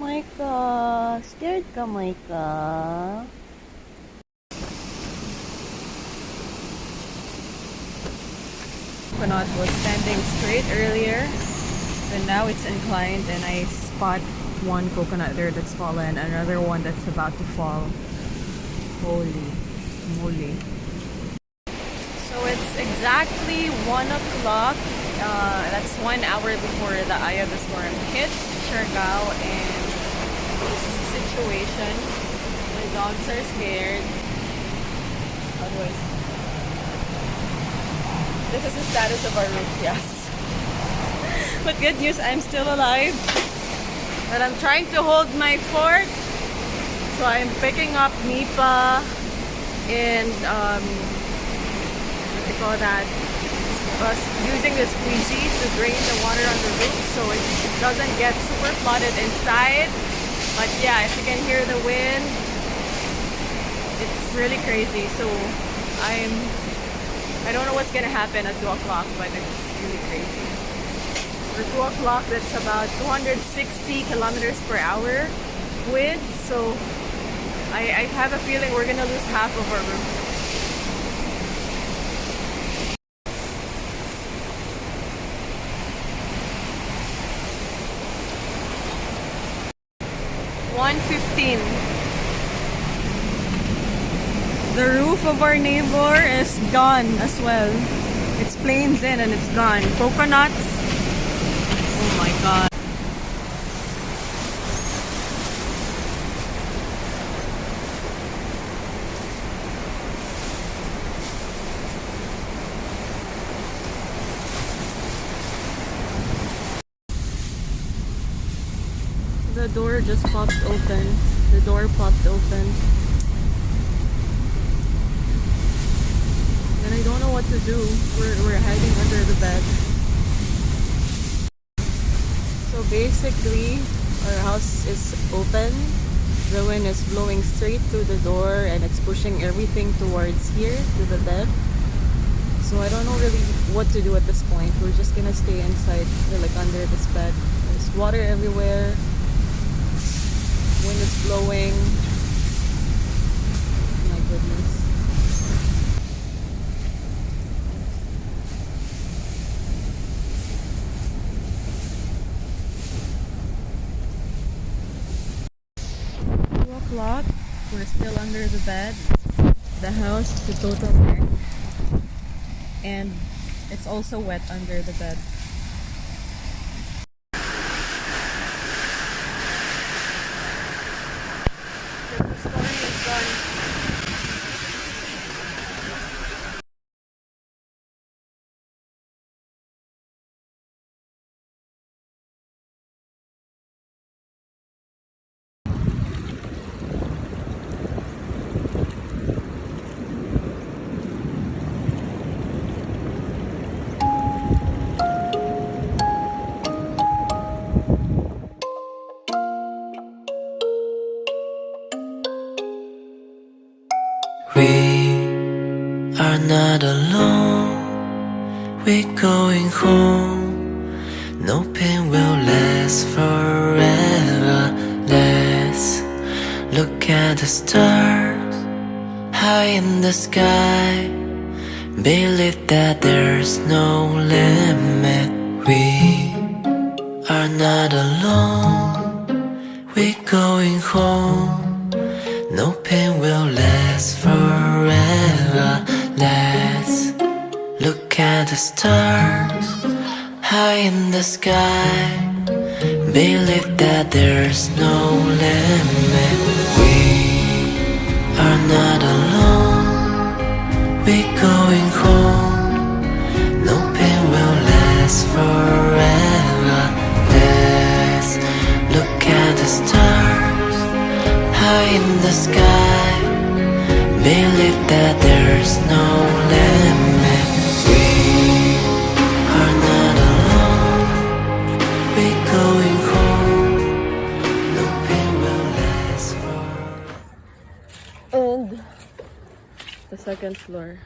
Micah, scared ka, Micah? Coconut was standing straight earlier, but now it's inclined, and I spot one coconut there that's fallen, another one that's about to fall. Holy moly. So it's exactly 1 o'clock. That's 1 hour before the eye of the storm hits Siargao, and this is the situation. My dogs are scared. Otherwise, this is the status of our roof, yes. But good news, I'm still alive. But I'm trying to hold my fort. So I'm picking up Nipa and what do you call that? Using the squeegee to drain the water on the roof so it doesn't get super flooded inside. But yeah, if you can hear the wind, it's really crazy. So I don't know what's gonna happen at 2 o'clock, but it's really crazy. For 2 o'clock, that's about 260 kilometers per hour wind. So I have a feeling we're gonna lose half of our roof. The roof of our neighbor is gone as well. It's planes in and it's gone. Coconuts. Oh my god. The door just popped open. The door popped open. And I don't know what to do. We're hiding under the bed. So basically, our house is open. The wind is blowing straight through the door and it's pushing everything towards here, to the bed. So I don't know really what to do at this point. We're just gonna stay inside, like under this bed. There's water everywhere. Wind is blowing. My goodness. O'clock. We're still under the bed. The house is a total wreck. And it's also wet under the bed. The story is done. We are not alone, we're going home. No pain will last forever. Let's look at the stars high in the sky. Believe that there's no limit. We are not alone, we're going home. No pain will last forever. Let's look at the stars high in the sky. Believe that there's no limit. We are not alone, we're going home. No pain will last forever. Let's look at the stars high in the sky. Believe that there's no limit. We are not alone, we're going home. No pain will last forever. And the second floor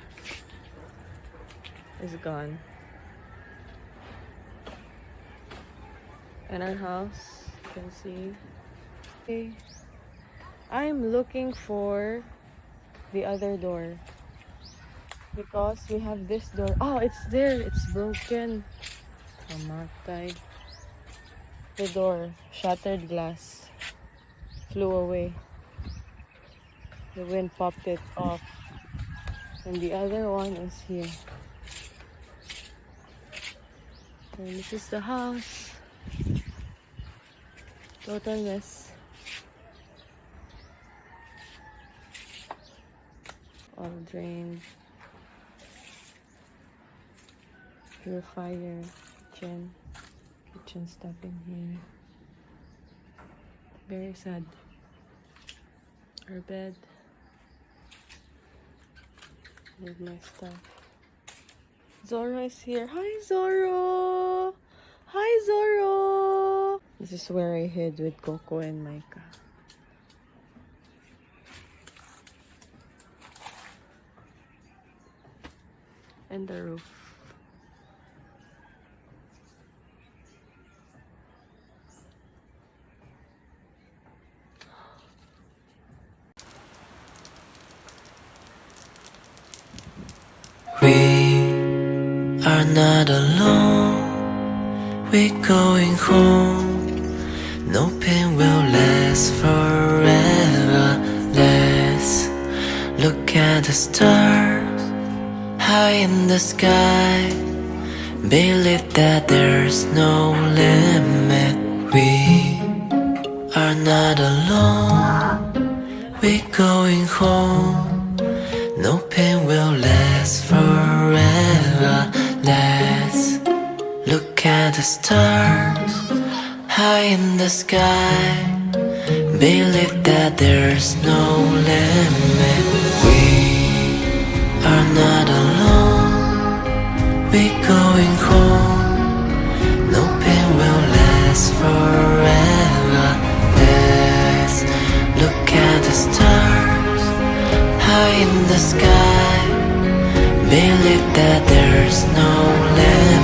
is gone. And our house, you can see, I'm looking for the other door because we have this door. Oh, it's there. It's broken. Kamatay. The door, shattered glass, flew away. The wind popped it off. And the other one is here. And this is the house. Total mess. All drained. Purifier, kitchen stuff in here. Very sad. Our bed. With my stuff. Zoro is here. Hi, Zoro! Hi, Zoro! This is where I hid with Coco and Micah. And the roof. We are not alone, we're going home. No pain will last forever. Let's look at the stars high in the sky. Believe that there's no limit. We are not alone, we're going home. No pain will last forever. Let's look at the stars high in the sky. Believe that there's no limit. We are not alone, we're going home. No pain will last forever. Let's look at the stars high in the sky. Believe that there's no limit.